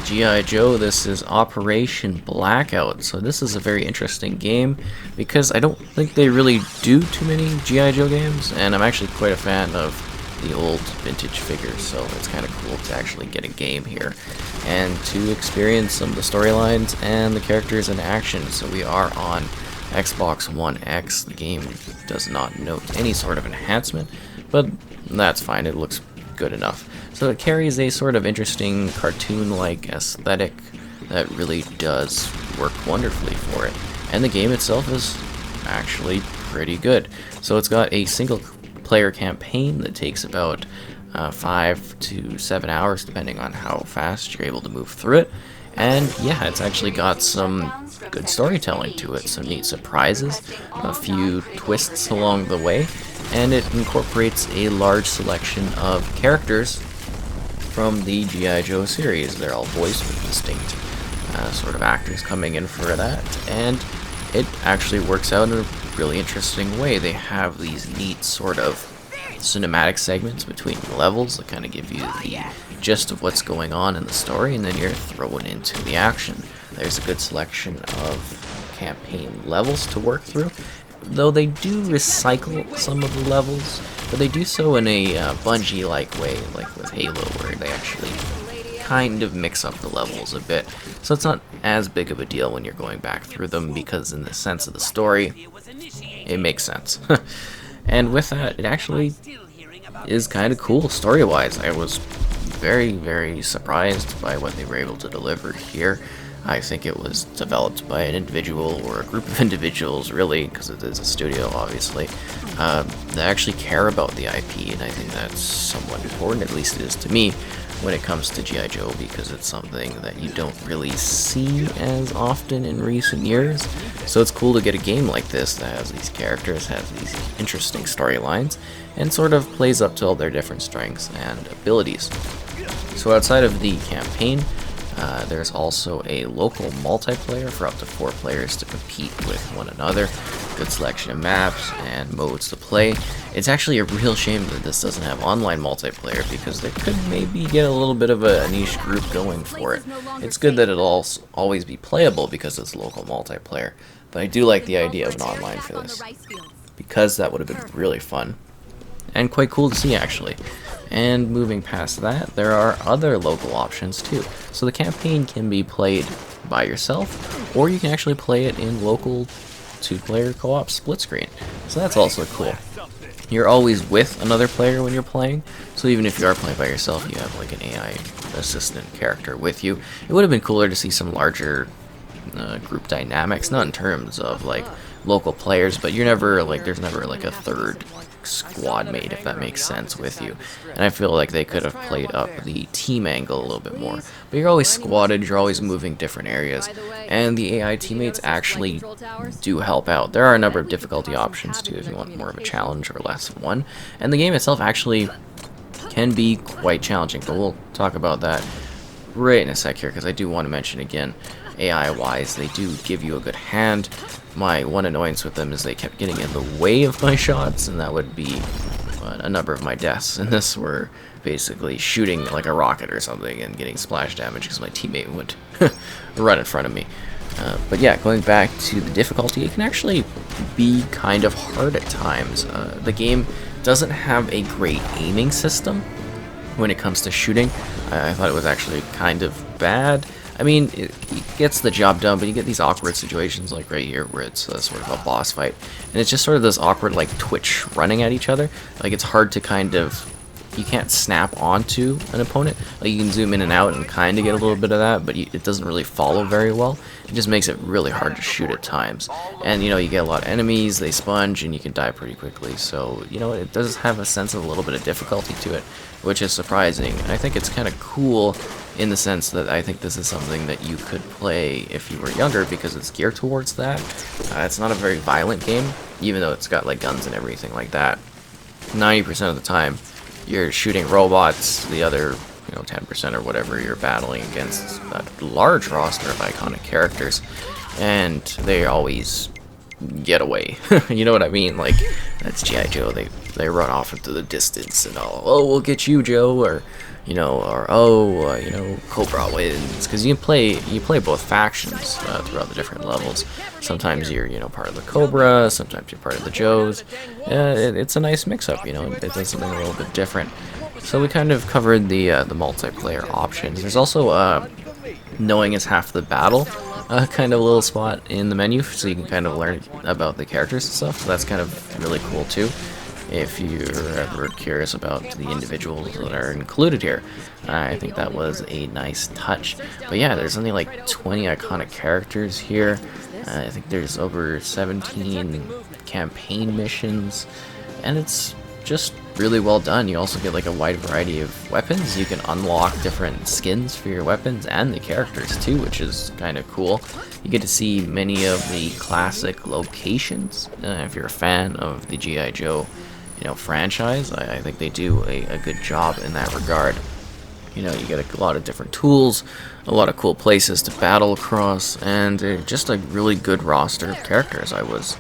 G.I. Joe. This is Operation Blackout. So this is a very interesting game because I don't think they really do too many G.I. Joe games, and I'm actually quite a fan of the old vintage figures, so it's kind of cool to actually get a game here and to experience some of the storylines and the characters in action. So we are on Xbox One X. The game does not note any sort of enhancement, but that's fine, it looks good enough. So it carries a sort of interesting cartoon-like aesthetic that really does work wonderfully for it. And the game itself is actually pretty good. So it's got a single player campaign that takes about 5 to 7 hours depending on how fast you're able to move through it. And yeah, it's actually got some good storytelling to it, some neat surprises, a few twists along the way, and it incorporates a large selection of characters from the G.I. Joe series. They're all voiced with distinct sort of actors coming in for that, and it actually works out in a really interesting way. They have these neat sort of cinematic segments between levels that kind of give you the gist of what's going on in the story, and then you're thrown into the action. There's a good selection of campaign levels to work through, though they do recycle some of the levels, but they do so in a Bungie-like way, like with Halo, where they actually kind of mix up the levels a bit. So it's not as big of a deal when you're going back through them, because in the sense of the story, it makes sense. And with that, it actually is kind of cool story-wise. I was very, very surprised by what they were able to deliver here. I think it was developed by an individual or a group of individuals, really, because it is a studio, obviously, that actually care about the IP, and I think that's somewhat important, at least it is to me, when it comes to G.I. Joe, because it's something that you don't really see as often in recent years. So it's cool to get a game like this that has these characters, has these interesting storylines, and sort of plays up to all their different strengths and abilities. So outside of the campaign, there's also a local multiplayer for up to 4 players to compete with one another. Good selection of maps and modes to play. It's actually a real shame that this doesn't have online multiplayer, because they could maybe get a little bit of a niche group going for it. It's good that it'll always be playable because it's local multiplayer, but I do like the idea of an online for this, because that would have been really fun and quite cool to see, actually. And moving past that, there are other local options too. So the campaign can be played by yourself, or you can actually play it in local 2-player co-op split screen. So that's also cool. You're always with another player when you're playing, so even if you are playing by yourself, you have like an AI assistant character with you. It would have been cooler to see some larger group dynamics, not in terms of like local players, but you're never like, there's never like a third squad mate, if that makes sense, with you. And I feel like they could have played up the team angle a little bit more. But you're always squatted, you're always moving different areas, and the AI teammates actually do help out. There are a number of difficulty options too, if you want more of a challenge or less of one. And the game itself actually can be quite challenging, but we'll talk about that right in a sec here, because I do want to mention again, AI-wise, they do give you a good hand. My one annoyance with them is they kept getting in the way of my shots, and that would be a number of my deaths. And this were basically shooting like a rocket or something and getting splash damage because my teammate would run in front of me. But yeah, going back to the difficulty, it can actually be kind of hard at times. The game doesn't have a great aiming system when it comes to shooting. I thought it was actually kind of bad. I mean, it gets the job done, but you get these awkward situations like right here where it's sort of a boss fight. And it's just sort of this awkward like twitch running at each other. Like it's hard to kind of, you can't snap onto an opponent. Like you can zoom in and out and kind of get a little bit of that, but it doesn't really follow very well. It just makes it really hard to shoot at times. And you know, you get a lot of enemies, they sponge, and you can die pretty quickly. So, you know, it does have a sense of a little bit of difficulty to it, which is surprising. And I think it's kind of cool in the sense that I think this is something that you could play if you were younger, because it's geared towards that. It's not a very violent game, even though it's got like guns and everything like that. 90% of the time, you're shooting robots. The other, 10% or whatever, you're battling against a large roster of iconic characters, and they always get away. You know what I mean? Like, that's G.I. Joe. They run off into the distance and all, oh, we'll get you, Joe, or or oh, Cobra wins, because you play both factions throughout the different levels. Sometimes you're part of the Cobra, sometimes you're part of the Joes. It's a nice mix-up, it does something a little bit different. So we kind of covered the multiplayer options. There's also knowing is half the battle, kind of a little spot in the menu, so you can kind of learn about the characters and stuff. So that's kind of really cool too, if you're ever curious about the individuals that are included here. I think that was a nice touch. But yeah, there's only like 20 iconic characters here. I think there's over 17 campaign missions, and it's just really well done. You also get like a wide variety of weapons. You can unlock different skins for your weapons and the characters too, which is kind of cool. You get to see many of the classic locations. If you're a fan of the G.I. Joe franchise, I think they do a good job in that regard. You get a lot of different tools, a lot of cool places to battle across, and just a really good roster of characters. I was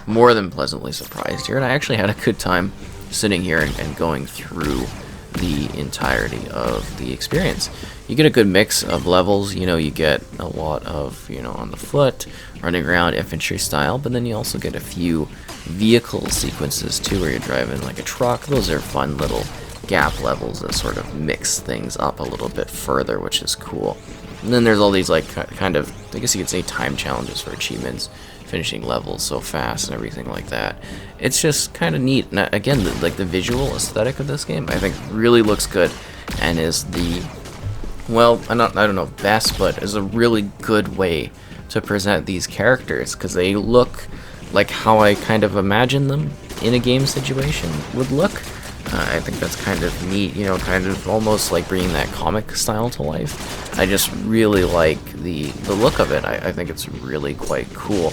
more than pleasantly surprised here, and I actually had a good time sitting here and going through the entirety of the experience. You get a good mix of levels. You get a lot of on the foot, running around infantry style, but then you also get a few vehicle sequences too, where you're driving like a truck. Those are fun little gap levels that sort of mix things up a little bit further, which is cool. And then there's all these like kind of, I guess you could say, time challenges for achievements, finishing levels so fast and everything like that. It's just kind of neat. And again, the visual aesthetic of this game, I think, really looks good, and is I don't know best, but is a really good way to present these characters, because they look like how I kind of imagine them in a game situation would look. I think that's kind of neat, kind of almost like bringing that comic style to life. I just really like the look of it. I think it's really quite cool.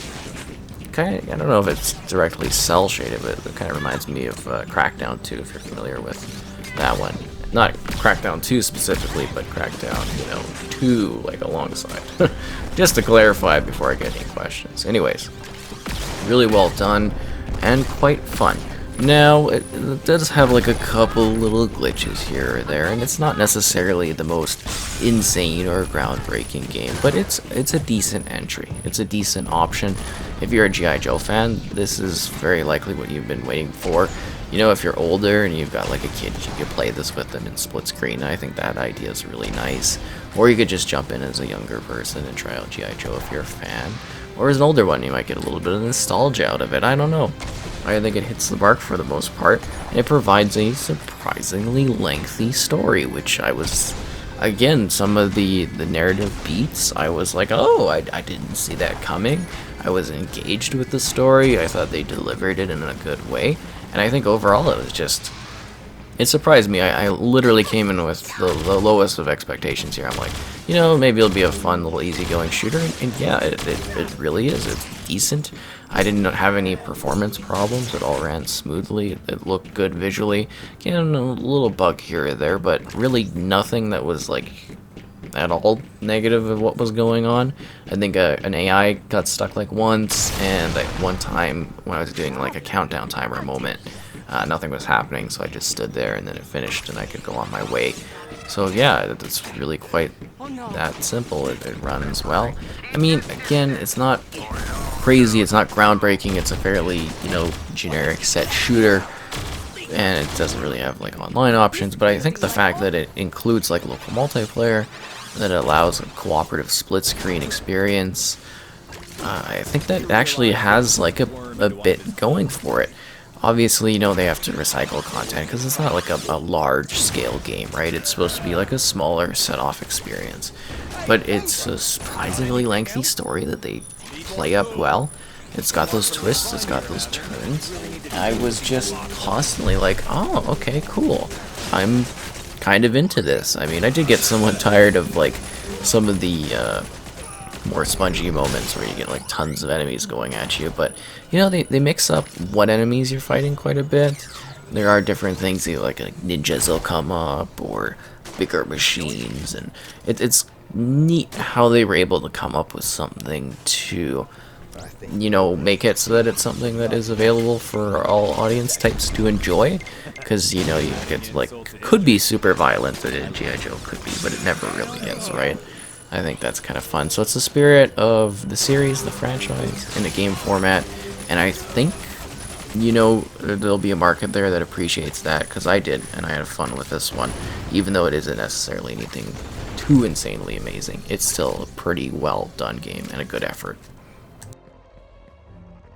I don't know if it's directly cell shaded, but it kind of reminds me of Crackdown 2, if you're familiar with that one. Not Crackdown 2 specifically, but Crackdown, 2, like, alongside. Just to clarify before I get any questions. Anyways, really well done and quite fun. Now, it does have like a couple little glitches here or there, and it's not necessarily the most insane or groundbreaking game, but it's a decent entry. It's a decent option. If you're a G.I. Joe fan, this is very likely what you've been waiting for. If you're older and you've got like a kid, you could play this with them in split screen. I think that idea is really nice. Or you could just jump in as a younger person and try out G.I. Joe if you're a fan. Or as an older one, you might get a little bit of nostalgia out of it. I don't know. I think it hits the mark for the most part, and it provides a surprisingly lengthy story, which I was, again, some of the narrative beats, I was like, oh, I didn't see that coming. I was engaged with the story. I thought they delivered it in a good way, and I think overall it surprised me. I literally came in with the lowest of expectations here. I'm like, maybe it'll be a fun little easygoing shooter, and yeah, it really is. It's decent. I didn't have any performance problems. It all ran smoothly. It looked good visually. Again, a little bug here or there, but really nothing that was like at all negative of what was going on. I think an AI got stuck like once, and like one time when I was doing like a countdown timer moment, nothing was happening, so I just stood there and then it finished and I could go on my way. So yeah, it's really quite that simple. It runs well. I mean, again, it's not crazy, it's not groundbreaking, it's a fairly, generic set shooter, and it doesn't really have like online options, but I think the fact that it includes like local multiplayer, that it allows a cooperative split screen experience, I think that actually has like a bit going for it. Obviously, they have to recycle content because it's not like a large-scale game, right? It's supposed to be like a smaller set-off experience. But it's a surprisingly lengthy story that they play up well. It's got those twists, it's got those turns. I was just constantly like, oh, okay, cool. I'm kind of into this. I mean, I did get somewhat tired of like some of the more spongy moments where you get like tons of enemies going at you, but they mix up what enemies you're fighting quite a bit. There are different things, like ninjas will come up or bigger machines, and it's neat how they were able to come up with something to you know, make it so that it's something that is available for all audience types to enjoy, because, you know, you get, like, could be super violent, that G.I. Joe could be, but it never really is, right? I think that's kind of fun. So it's the spirit of the series, the franchise, in a game format, and I think, you know, there'll be a market there that appreciates that, because I did, and I had fun with this one, even though it isn't necessarily anything too insanely amazing. It's still a pretty well done game and a good effort.